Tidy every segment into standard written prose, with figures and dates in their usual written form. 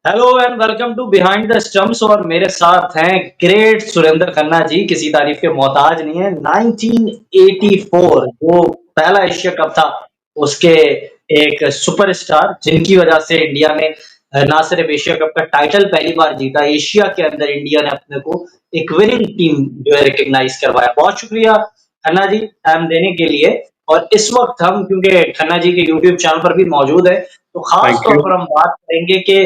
Hello and welcome to behind the stumps. और मेरे साथ हैं ग्रेट सुरेंद्र खन्ना जी, किसी तारीफ के मोहताज नहीं है। 1984 जो पहला एशिया कप था, उसके एक सुपरस्टार जिनकी वजह से इंडिया ने ना सिर्फ एशिया कप का टाइटल पहली बार जीता, एशिया के अंदर इंडिया ने अपने को एक विनिंग टीम जो है रिकग्नाइज करवाया। बहुत शुक्रिया खन्ना जी टाइम देने के लिए। और इस वक्त हम, क्योंकि खन्ना जी के यूट्यूब चैनल पर भी मौजूद है, तो खास थैंक तौर यू। पर हम बात करेंगे कि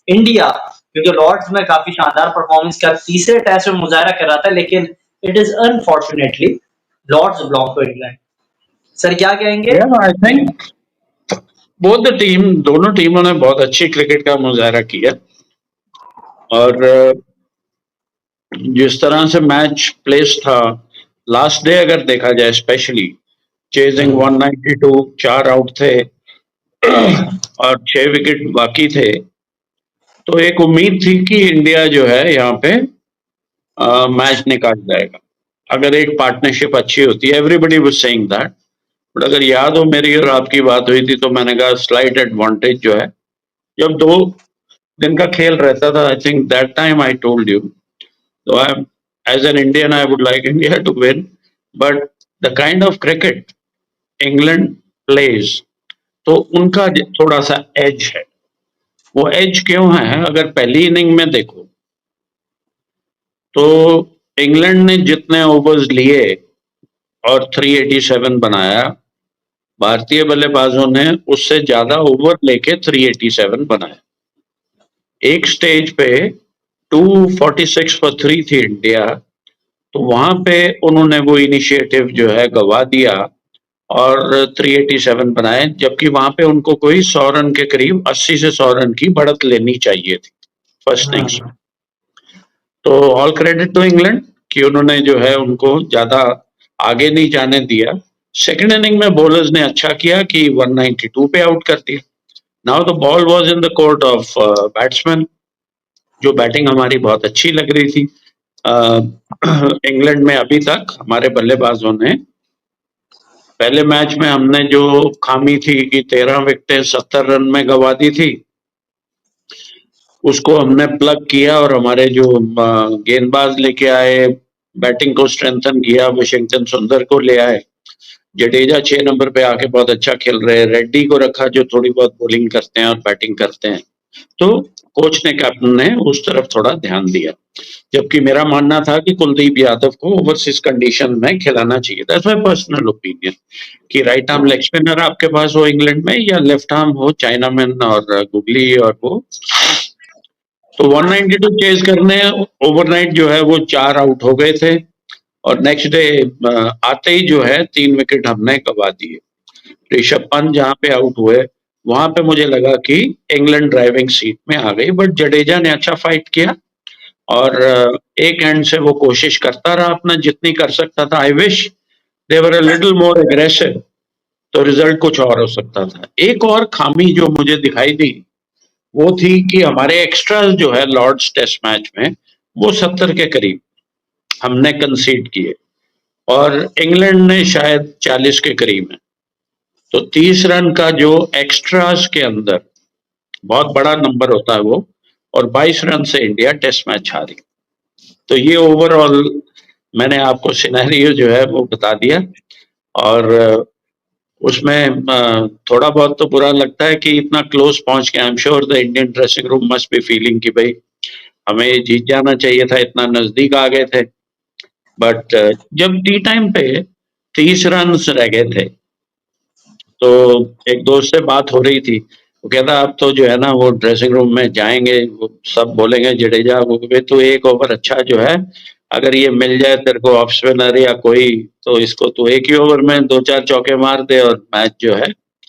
इंडिया, क्योंकि लॉर्ड्स में काफी शानदार परफॉर्मेंस का तीसरे टेस्ट में मुजाहरा कर रहा था, लेकिन it is unfortunately Lord's belong to England. Sir क्या कहेंगे? I think both the team दोनों टीमों ने बहुत अच्छी क्रिकेट का मुजाहरा किया और जिस तरह से मैच प्लेस था लास्ट डे अगर देखा जाए, स्पेशली चेजिंग 192, 4 आउट थे और 6 विकेट बाकी थे, तो एक उम्मीद थी कि इंडिया जो है यहाँ पे मैच निकाल जाएगा अगर एक पार्टनरशिप अच्छी होती है। Everybody was saying that, but अगर याद हो मेरी और आपकी बात हुई थी तो मैंने कहा स्लाइट एडवांटेज जो है जब 2 दिन का खेल रहता था, I think that time I told you, so I as an Indian I would like India to win, but the kind of cricket England plays, तो उनका थोड़ा सा एज है। वो एज क्यों है? अगर पहली इनिंग में देखो तो इंग्लैंड ने जितने ओवर्स लिए और 387 बनाया, भारतीय बल्लेबाजों ने उससे ज्यादा ओवर लेके 387 बनाया। एक स्टेज पे 246 फॉर 3 थी इंडिया, तो वहां पे उन्होंने वो इनिशिएटिव जो है गवा दिया और 387 बनाए, जबकि वहां पे उनको कोई 100 रन के करीब, 80 से 100 रन की बढ़त लेनी चाहिए थी फर्स्ट इनिंग्स में। तो ऑल क्रेडिट टू इंग्लैंड कि उन्होंने जो है उनको ज्यादा आगे नहीं जाने दिया। सेकंड इनिंग में बॉलर्स ने अच्छा किया कि 192 पे आउट कर दिया। Now the ball was in the court of batsman, जो बैटिंग हमारी बहुत अच्छी लग रही थी। इंग्लैंड में अभी तक हमारे बल्लेबाजों ने, पहले मैच में हमने जो खामी थी कि 13 विकेटें 70 रन में गंवा दी थी, उसको हमने प्लग किया और हमारे जो गेंदबाज लेके आए, बैटिंग को स्ट्रेंथन किया, वाशिंगटन सुंदर को ले आए, जडेजा 6 नंबर पे आके बहुत अच्छा खेल रहे हैं, रेड्डी को रखा जो थोड़ी बहुत बॉलिंग करते हैं और बैटिंग करते हैं, तो कोच ने, कैप्टन ने उस तरफ थोड़ा ध्यान दिया। जबकि मेरा मानना था कि कुलदीप यादव को ओवरसीज कंडीशन में खिलाना चाहिए। दैट्स माय पर्सनल ओपिनियन कि राइट आर्म लेग स्पिनर आपके पास हो इंग्लैंड में, या लेफ्ट आर्म हो चाइनामैन और गुगली और वो। तो 192 चेज करने ओवरनाइट जो है वो 4 आउट हो गए थे और नेक्स्ट डे आते ही जो है 3 विकेट हमने गवा दिए। ऋषभ पंत जहां पे आउट हुए वहां पे मुझे लगा कि इंग्लैंड ड्राइविंग सीट में आ गई, बट जडेजा ने अच्छा फाइट किया और एक एंड से वो कोशिश करता रहा अपना जितनी कर सकता था। I wish they were a little more aggressive, तो रिजल्ट कुछ और हो सकता था। एक और खामी जो मुझे दिखाई दी वो थी कि हमारे एक्स्ट्रास जो है लॉर्ड्स टेस्ट मैच में वो 70 के करीब हमने कंसीड किए और इंग्लैंड ने शायद 40 के करीब है। तो 30 रन का जो एक्स्ट्रास के अंदर बहुत बड़ा नंबर होता है वो, और 22 रन से इंडिया टेस्ट मैच हारी। तो ये ओवरऑल मैंने आपको सिनेरियो जो है वो बता दिया और उसमें थोड़ा बहुत तो बुरा लगता है कि इतना क्लोज पहुंच के, I am sure the Indian dressing room must be feeling कि भाई हमें जीत जाना चाहिए था, इतना नजदीक आ गए थे। बट जब टी टाइम पे 30 रन रह गए थे तो एक दोस्त से बात हो रही थी, वो कहता अब तो जो है ना वो ड्रेसिंग रूम में जाएंगे, वो सब बोलेंगे जडेजा को कि तो एक ओवर अच्छा जो है, अगर ये मिल जाए तेरे को ऑफ स्पिनर या कोई, तो इसको तो एक ही ओवर में 2-4 चौके मार दे और मैच जो है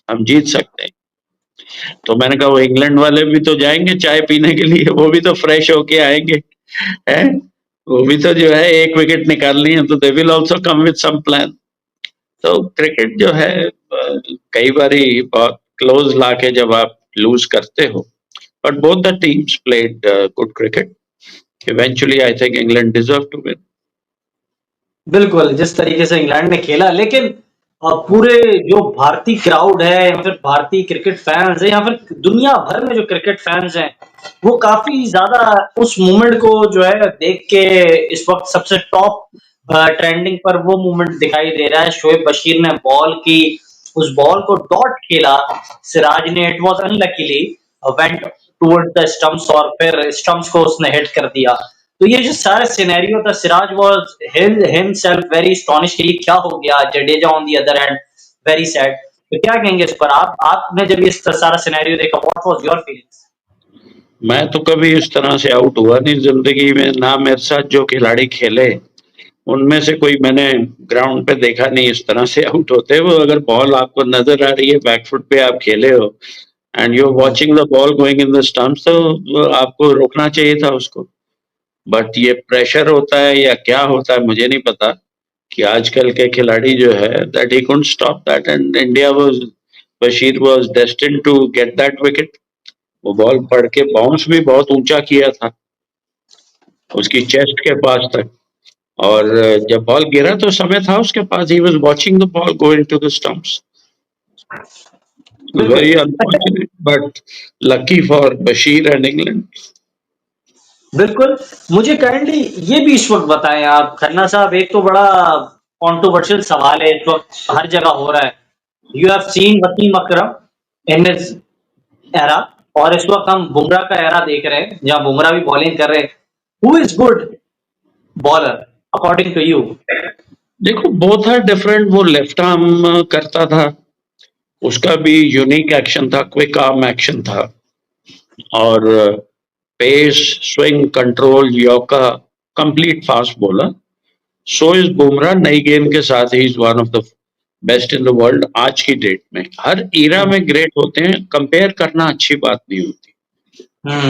हम जीत सकते हैं। तो मैंने कहा वो इंग्लैंड वाले भी तो जाएंगे चाय पीने के लिए, वो भी तो फ्रेश होके आएंगे, है, वो भी तो जो है एक विकेट निकालनी है, तो they will also come with some plan. तो क्रिकेट जो है कई बारी बहुत क्लोज लाके जब आप लूज करते हो, but both the teams played good cricket. Eventually I think England deserve to win. बिल्कुल, जिस तरीके से इंग्लैंड ने खेला, लेकिन पूरे जो भारतीय क्राउड है या फिर भारतीय क्रिकेट फैंस है या फिर दुनिया भर में जो क्रिकेट फैंस हैं, वो काफ़ी ज़्यादा उस मोमेंट को जो है देख के इस वक़्त सबसे टॉप ट्रेंडिंग पर वो मोमेंट दिखाई दे रहा है। शोएब बशीर ने बॉल की उस बॉल को डॉट खेला, सिराज ने it was unluckily went towards the stumps और फिर स्टंप्स को उसने हिट कर दिया। तो ये जो सारा सिनेरियो था, Siraj was himself very astonished कि ये क्या हो गया? Jadeja on the other and very sad. तो क्या कहेंगे इस पर आप? आपने जब ये सारा सिनेरियो देखा, व्हाट वाज़ योर फीलिंग्स? मैं तो कभी इस तरह से आउट हुआ नहीं जिंदगी में, ना मेरे साथ जो खिलाड़ी खेले उनमें से कोई मैंने ग्राउंड पे देखा नहीं इस तरह से आउट होते। वो अगर बॉल आपको नजर आ रही है, बैकफुट पे आप खेले हो and you are watching the ball going in the stumps, तो वो आपको रोकना चाहिए था उसको। बट ये प्रेशर होता है या क्या होता है मुझे नहीं पता, कि आजकल के खिलाड़ी जो है that he couldn't stop that and India was, Bashir was destined to get that wicket. वो बॉल पड़ के बाउंस भी बहुत ऊंचा किया था उसकी चेस्ट के पास तक, और जब बॉल गिरा तो समय था उसके पास, he was watching the ball go into the stumps. बिल्कुल। Very unfortunate but lucky for Bashir and England. बिल्कुल, मुझे काइंडली ये भी इस वक़्त बताएँ आप खन्ना साहब, एक तो बड़ा कंट्रोवर्शियल सवाल है इस वक़्त हर जगह हो रहा है। You have seen Wasim Akram in his era और इस वक़्त हम बुमराह का एरा देख रहे हैं, जहाँ बुमराह भी बॉलिंग कर रहे हैं। Who is good bowler according to you? देखो बोथ आर डिफरेंट। वो लेफ्ट आर्म करता था, उसका भी यूनिक एक्शन था, क्विक आर्म एक्शन था, और pace, swing, control, yorker, complete fast bowler. So is Bumrah, नई गेंद के साथ ही is one of the best in the world आज की डेट में। हर ईरा में ग्रेट होते हैं, कंपेयर करना अच्छी बात नहीं होती,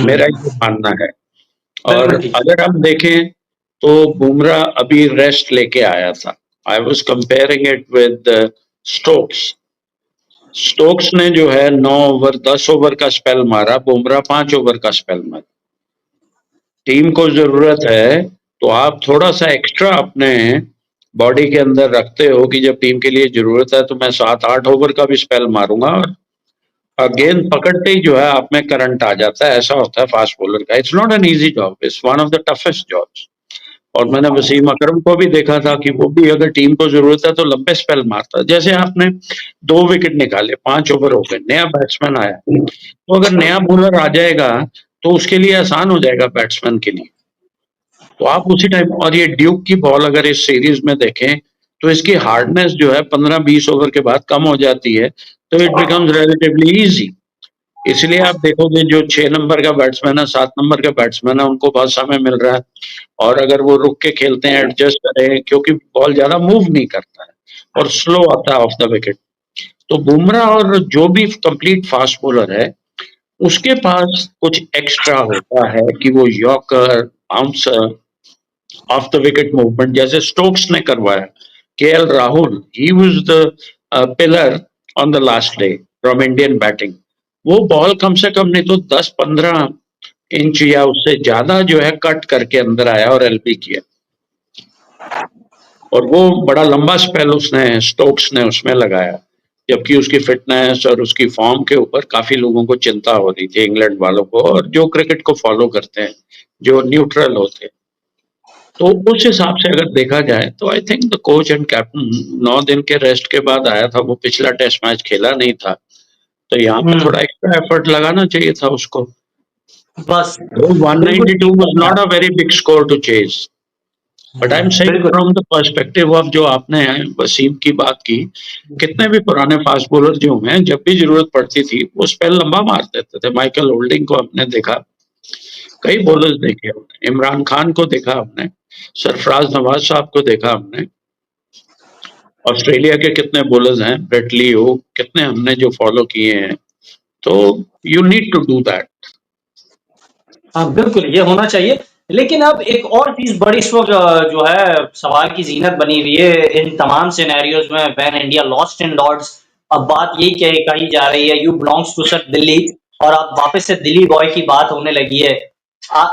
मेरा ये मानना है। और बिल्कुल ठीक। अगर हम देखें तो बुमराह अभी रेस्ट लेके आया था। I was comparing it with Stokes. Stokes ने जो है 9 ओवर 10 ओवर का स्पेल मारा, बुमराह 5 ओवर का स्पेल मारा। टीम को जरूरत है तो आप थोड़ा सा एक्स्ट्रा अपने बॉडी के अंदर रखते हो कि जब टीम के लिए जरूरत है तो मैं 7-8 ओवर का भी स्पेल मारूंगा, और गेंद पकड़ते ही जो है आप में करंट आ जाता है। ऐसा होता है फास्ट बॉलर का। It's not an easy job, it's one of the toughest jobs. और मैंने वसीम अकरम को भी देखा था कि वो भी अगर टीम को जरूरत है तो लंबे स्पेल मारता है। जैसे आपने 2 विकेट निकाले, 5 ओवर हो गए, नया बैट्समैन आया, तो अगर नया बॉलर आ जाएगा तो उसके लिए आसान हो जाएगा बैट्समैन के लिए। तो आप उसी टाइम, और ये ड्यूक की बॉल अगर इस सीरीज में देखें तो इसकी हार्डनेस जो है 15-20 ओवर के बाद कम हो जाती है, तो इट बिकम्स रिलेटिवली इजी। इसलिए आप देखोगे जो 6 नंबर का बैट्समैन है, 7 नंबर का बैट्समैन है, उनको बहुत समय मिल रहा है, और अगर वो रुक के खेलते हैं, एडजस्ट करें, क्योंकि बॉल ज्यादा मूव नहीं करता है और स्लो आता है ऑफ द विकेट। तो बुमराह और जो भी कंप्लीट फास्ट बॉलर है उसके पास कुछ एक्स्ट्रा होता है कि वो yorker, bouncer, of the wicket movement जैसे स्टोक्स ने करवाया। KL Rahul, he was the pillar on the last day from Indian batting. वो बॉल कम से कम नहीं तो 10-15 इंच या उससे ज्यादा जो है कट करके अंदर आया और एलबी किया, और वो बड़ा लंबा स्पेल उसने, स्टोक्स ने उसमें लगाया, जबकि उसकी फिटनेस और उसकी फॉर्म के ऊपर काफी लोगों को चिंता हो रही थी, इंग्लैंड वालों को और जो क्रिकेट को फॉलो करते हैं, जो न्यूट्रल होते हैं। तो उस हिसाब से अगर देखा जाए तो I think the coach and captain 9 दिन के रेस्ट के बाद आया था, वो पिछला टेस्ट मैच खेला नहीं था, तो यहाँ पे थोड़ा एक्स्ट्रा एफर्ट लगाना चाहिए था उसको। बस बिल्कुल 192 ठीक was बात है not आप। a very big score to chase. But I am saying बिल्कुल। फ्रॉम द पर्सपेक्टिव ऑफ जो आपने वसीम की बात की, कितने भी पुराने फास्ट बॉलर जो हैं जब भी जरूरत पड़ती थी वो स्पेल लंबा मार देते थे। माइकल होल्डिंग को आपने देखा, कई बॉलर्स देखे हमने, इमरान खान को देखा हमने, सरफराज नवाज साहब को देखा हमने, ऑस्ट्रेलिया के कितने बॉलर्स हैं, ब्रेट ली हो, कितने हमने जो फॉलो किए हैं। तो you need to do that. हाँ, बिल्कुल, ये होना चाहिए। लेकिन अब एक और चीज़ बड़ी इस वक़्त जो है सवाल की ज़ीनत बनी हुई है इन तमाम सिनेरियोज़ में when India lost in Lord's. अब बात यही कही जा रही है, you belongs to sir Delhi, और अब वापस से दिल्ली बॉय की बात होने लगी है।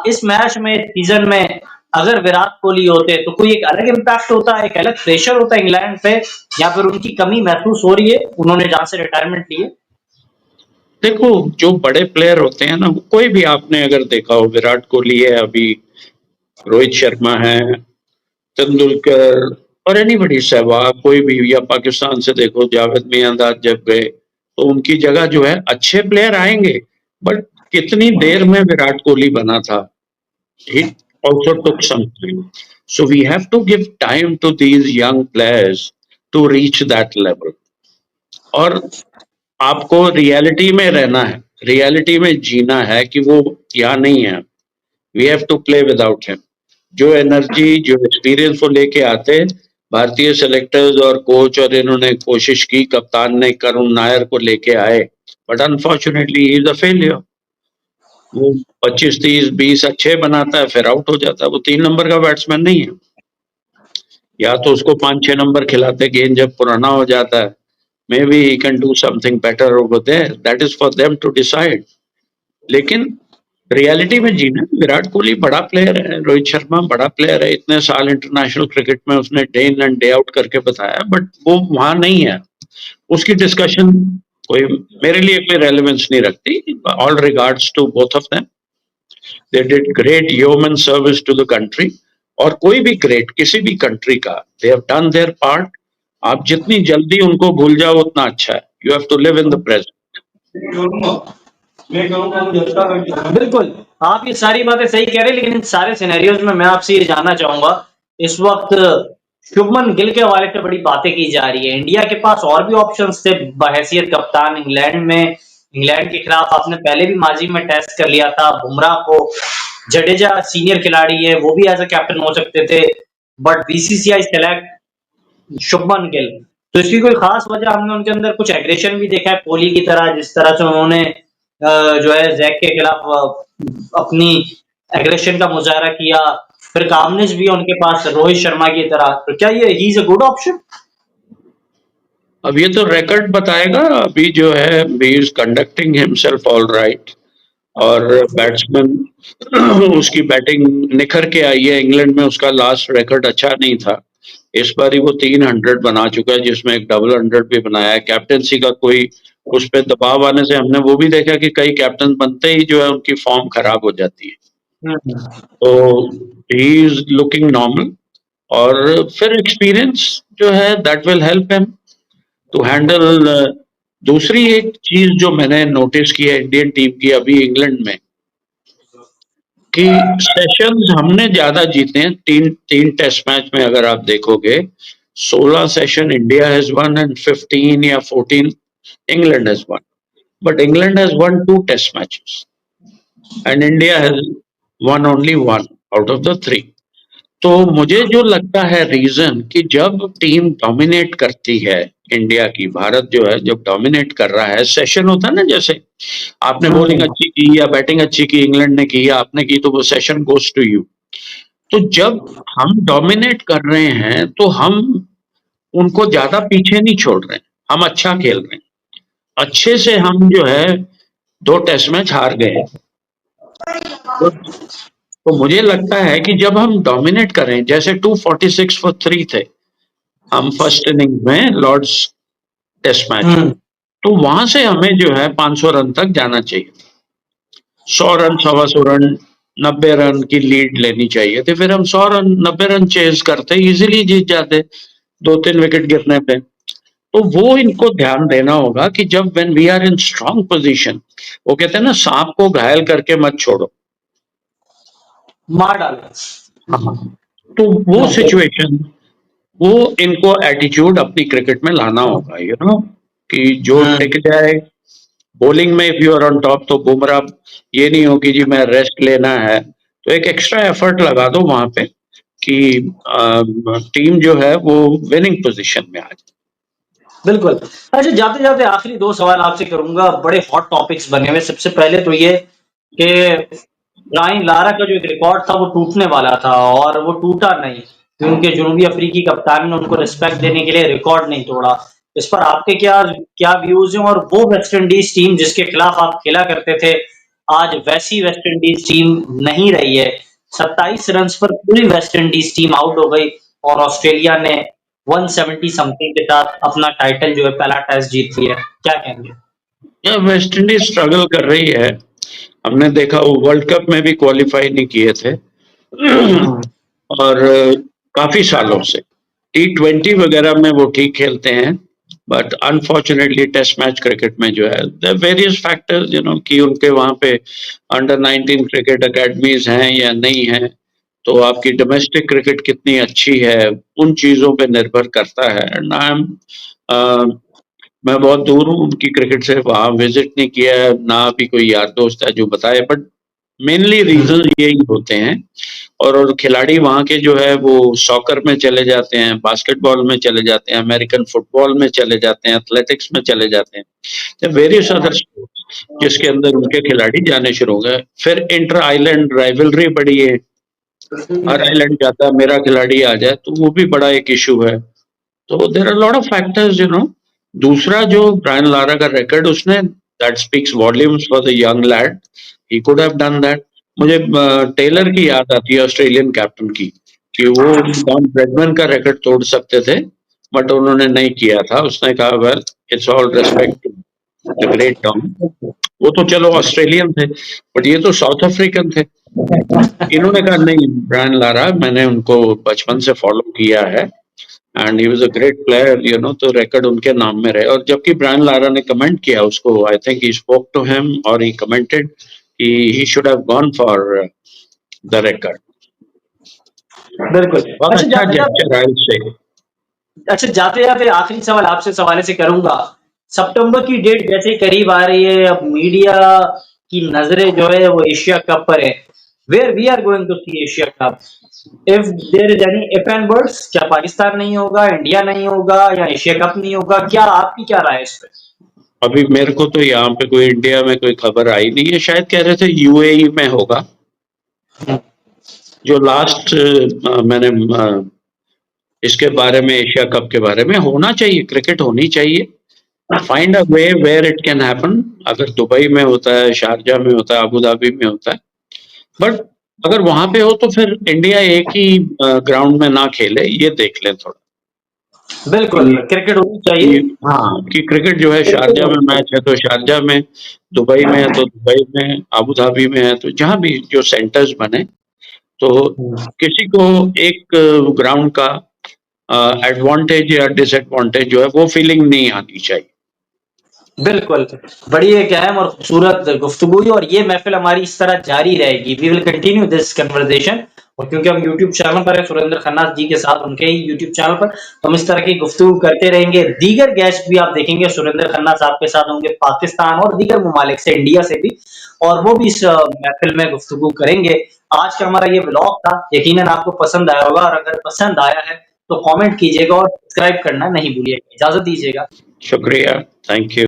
इस मैच में, सीज़न में अगर विराट कोहली होते तो कोई एक अलग इम्पैक्ट होता, एक अलग प्रेशर होता इंग्लैंड पे, या फिर उनकी कमी महसूस हो रही है, उन्होंने जहाँ से रिटायरमेंट ली है? देखो जो बड़े प्लेयर होते हैं ना, कोई भी आपने अगर देखा हो, विराट कोहली है अभी, रोहित शर्मा है, तेंदुलकर और एनीबडी, सहवाग, कोई भी, या पाकिस्तान से देखो जावेद मियांदाद जब गए, तो उनकी जगह जो है अच्छे प्लेयर आएंगे। बट कितनी देर में विराट कोहली बना था, he also took some time. So we have to give time to these young players to reach that level. और आपको रियलिटी में रहना है, रियलिटी में जीना है कि वो यहाँ नहीं है। We have to play without him. जो एनर्जी, जो एक्सपीरियंस वो लेके आते, भारतीय सेलेक्टर्स और कोच और इन्होंने कोशिश की, कप्तान ने करुण नायर को लेके आए, but unfortunately he is a failure. वो 25 30 20 अच्छे बनाता है, फिर आउट हो जाता है। वो 3 नंबर का बैट्समैन नहीं है। या तो उसको 5 6 नंबर खिलाते, गेंद जब पुराना हो जाता है, maybe he can do something better over there, that is for them to decide. लेकिन रियलिटी में जीना, विराट कोहली बड़ा प्लेयर है, रोहित शर्मा बड़ा प्लेयर है, इतने साल इंटरनेशनल क्रिकेट में उसने day in and day out करके बताया, बट वो वहां नहीं है। उसकी डिस्कशन कोई मेरे लिए कोई रेलेवेंस नहीं रखती। All regards to both of them, they did great human service to the country. और कोई भी ग्रेट किसी भी कंट्री का, they have done their part. आप जितनी जल्दी उनको भूल जाओ उतना अच्छा है। You have to live in the present. बिल्कुल, आप ये सारी बातें सही कह रहे हैं, लेकिन इन सारे सिनेरियोज में मैं आपसे ये जानना चाहूंगा, इस वक्त शुभमन गिल के हवाले से बड़ी बातें की जा रही है। इंडिया के पास और भी ऑप्शंस थे बहैसियत कप्तान। इंग्लैंड के खिलाफ आपने पहले भी माजी में टेस्ट कर लिया था बुमराह को। जडेजा सीनियर खिलाड़ी है, वो भी एज अ कैप्टन हो सकते थे, but BCCI select Shubman Gill. तो इसकी कोई खास वजह, हमने उनके अंदर कुछ एग्रेशन भी देखा है कोहली की तरह, जिस तरह से उन्होंने जो है जैक के खिलाफ अपनी एग्रेशन का मुजाहरा किया। फिर कामनेस भी है उनके पास रोहित शर्मा की तरह। तो क्या ये he is a good option? अब ये तो रिकॉर्ड बताएगा। अभी जो है he is conducting himself all right, और बैट्समैन उसकी बैटिंग निखर के आई है। इंग्लैंड में उसका लास्ट रिकॉर्ड अच्छा नहीं था, इस बार ही वो 300 बना चुका है, जिसमें एक डबल 100 भी बनाया है। कैप्टनसी का कोई उस पर दबाव आने से हमने वो भी देखा कि कई कैप्टन बनते ही जो है उनकी फॉर्म खराब हो जाती है। तो ही इज लुकिंग नॉर्मल, और फिर एक्सपीरियंस जो है that will help him to handle. दूसरी एक चीज जो मैंने नोटिस की है इंडियन टीम की अभी इंग्लैंड में, कि सेशंस हमने ज्यादा जीते हैं। तीन टेस्ट मैच में अगर आप देखोगे, 16 session India has won and 15 या 14 England has won. But England has won 2 test matches and India has won only one out of the 3। तो मुझे जो लगता है रीजन, कि जब टीम डोमिनेट करती है, इंडिया की, भारत जो है जब डोमिनेट कर रहा है, सेशन होता है ना, जैसे आपने बॉलिंग अच्छी की या बैटिंग अच्छी की, इंग्लैंड ने की या आपने की, तो वो सेशन गोस टू यू। तो जब हम डोमिनेट कर रहे हैं तो हम उनको ज्यादा पीछे नहीं छोड़ रहे हैं, हम अच्छा खेल रहे हैं। अच्छे से हम जो है 2 टेस्ट मैच हार गए हैं। तो मुझे लगता है कि जब हम डोमिनेट करें, जैसे 246 फॉर 3 थे हम फर्स्ट इनिंग में लॉर्ड्स टेस्ट मैच, तो वहां से हमें जो है 500 रन तक जाना चाहिए। 100 रन, 125 रन, 90 रन की लीड लेनी चाहिए थी। फिर हम 100 रन 90 रन चेज करते, इजीली जीत जाते 2 3 विकेट गिरने पे। तो वो इनको ध्यान देना होगा कि जब when we are in strong position, वो कहते हैं ना, सांप को घायल करके मत छोड़ो, मार डालो। हाँ। तो वो सिचुएशन, वो इनको एटीट्यूड अपनी क्रिकेट में लाना होगा, यू नो, कि जो टिक जाए। बॉलिंग में if you are on top, तो बुमराह ये नहीं हो कि जी मैं रेस्ट लेना है, तो एक एक्स्ट्रा एफर्ट लगा दो वहां पे कि टीम जो है वो विनिंग पोजीशन में आ जाए। बिल्कुल। अच्छा, जाते जाते आखिरी 2 सवाल आपसे करूंगा, बड़े हॉट टॉपिक्स बने हुए। सबसे पहले तो ये कि ब्रायन लारा का जो एक रिकॉर्ड था वो टूटने वाला था, और वो टूटा नहीं, क्योंकि जनूबी अफ्रीकी कप्तान ने उनको रिस्पेक्ट देने के लिए रिकॉर्ड नहीं तोड़ा। इस पर आपके क्या क्या व्यूज हैं? और वो वेस्ट इंडीज टीम जिसके खिलाफ आप खेला करते थे, आज वैसी वेस्ट इंडीज टीम नहीं रही है। 27 रन पर पूरी वेस्ट इंडीज टीम आउट हो गई, और ऑस्ट्रेलिया ने 170 समथिंग के साथ अपना टाइटल जो है पहला टेस्ट जीत लिया। क्या कहेंगे? वेस्ट इंडीज स्ट्रगल कर रही है। हमने देखा वो वर्ल्ड कप में भी क्वालिफाई नहीं किए थे और काफी सालों से T20 वगैरह में वो ठीक खेलते हैं, but unfortunately test match cricket में जो है वेरियस फैक्टर्स कि उनके वहां पे अंडर 19 क्रिकेट अकेडमीज हैं या नहीं है, तो आपकी डोमेस्टिक क्रिकेट कितनी अच्छी है उन चीजों पे निर्भर करता है। एंड आई एम मैं बहुत दूर हूँ उनकी क्रिकेट से, वहां विजिट नहीं किया है, ना अभी कोई यार दोस्त है जो बताए, बट मेनली रीजन यही होते हैं। और खिलाड़ी वहाँ के जो है वो सॉकर में चले जाते हैं, बास्केटबॉल में चले जाते हैं, अमेरिकन फुटबॉल में चले जाते हैं, एथलेटिक्स में चले जाते हैं, वेरियस अदर स्पोर्ट्स जिसके अंदर उनके खिलाड़ी जाने शुरू हो गए। फिर इंटर आइलैंड राइवलरी बड़ी है, हर आइलैंड जाता है मेरा खिलाड़ी आ जाए, तो वो भी बड़ा एक इशू है। तो there are lot of factors. दूसरा जो ब्रायन लारा का रिकॉर्ड, उसने that speaks volumes for the young lad, he could have done that. मुझे टेलर की याद आती है, ऑस्ट्रेलियन कैप्टन की, कि वो डॉन ब्रेडमैन का रिकॉर्ड तोड़ सकते थे, बट उन्होंने नहीं किया था। उसने कहा well it's all respect to the great Don. वो तो चलो ऑस्ट्रेलियन थे, बट ये तो साउथ अफ्रीकन थे। इन्होंने कहा नहीं, ब्रायन लारा, मैंने उनको बचपन से फॉलो किया है and he was a great player, तो रिकॉर्ड उनके नाम में रहे। और जबकि ब्रायन लारा ने कमेंट किया उसको, I think he spoke to him और ही कमेंटेड कि he should have gone for the record. बिल्कुल। बहुत अच्छा अच्छा जाते जाते जेस्चर है उससे। अच्छा जाते जाते आखिरी सवाल आपसे इस हवाले से करूंगा। सितंबर की डेट जैसे करीब आ रही है, अब मीडिया की नजरें जो है वो एशिया कप पर है। Where we are going to see Asia cup, if there is any if and buts, क्या पाकिस्तान नहीं होगा, इंडिया नहीं होगा, या एशिया कप नहीं होगा? क्या आपकी क्या राय है इस पे? अभी मेरे को तो यहाँ पे कोई इंडिया में कोई खबर आई नहीं है, शायद कह रहे थे यूएई में होगा। जो लास्ट मैंने इसके बारे में, एशिया कप के बारे में, होना चाहिए, क्रिकेट होनी चाहिए। Find a way where it can happen. अगर दुबई में होता है, शारजा में होता है, अबू धाबी में होता है, बट अगर वहां पे हो तो फिर इंडिया एक ही ग्राउंड में ना खेले, ये देख लें थोड़ा बिल्कुल, कि क्रिकेट होनी चाहिए। हाँ, कि क्रिकेट जो है बिल्कुल शारजा में होनी मैच है तो शारजा में, दुबई में है तो दुबई में, अबू धाबी में है तो जहां भी जो सेंटर्स बने, तो चाहिए। किसी को एक ग्राउंड का एडवांटेज या डिसएडवांटेज जो है वो फीलिंग नहीं आनी चाहिए। बिल्कुल, बड़ी एक अहम और खूबसूरत गुफ्तगू हुई और ये महफ़िल हमारी इस तरह जारी रहेगी। We will continue this conversation, और क्योंकि हम यूट्यूब चैनल पर हैं सुरेंद्र खन्ना जी के साथ, उनके ही यूट्यूब चैनल पर, तो हम इस तरह की गुफ्तगू करते रहेंगे। दीगर गेस्ट भी आप देखेंगे सुरेंद्र खन्ना साहब के साथ होंगे, पाकिस्तान और दीगर ममालिक से, इंडिया से भी, और वो भी इस महफ़िल में गुफ्तगू करेंगे। आज का हमारा ये व्लॉग था, यकीनन आपको पसंद आया होगा, और अगर पसंद आया है तो कमेंट कीजिएगा और सब्सक्राइब करना नहीं भूलिएगा। इजाज़त दीजिएगा। शुक्रिया, थैंक यू।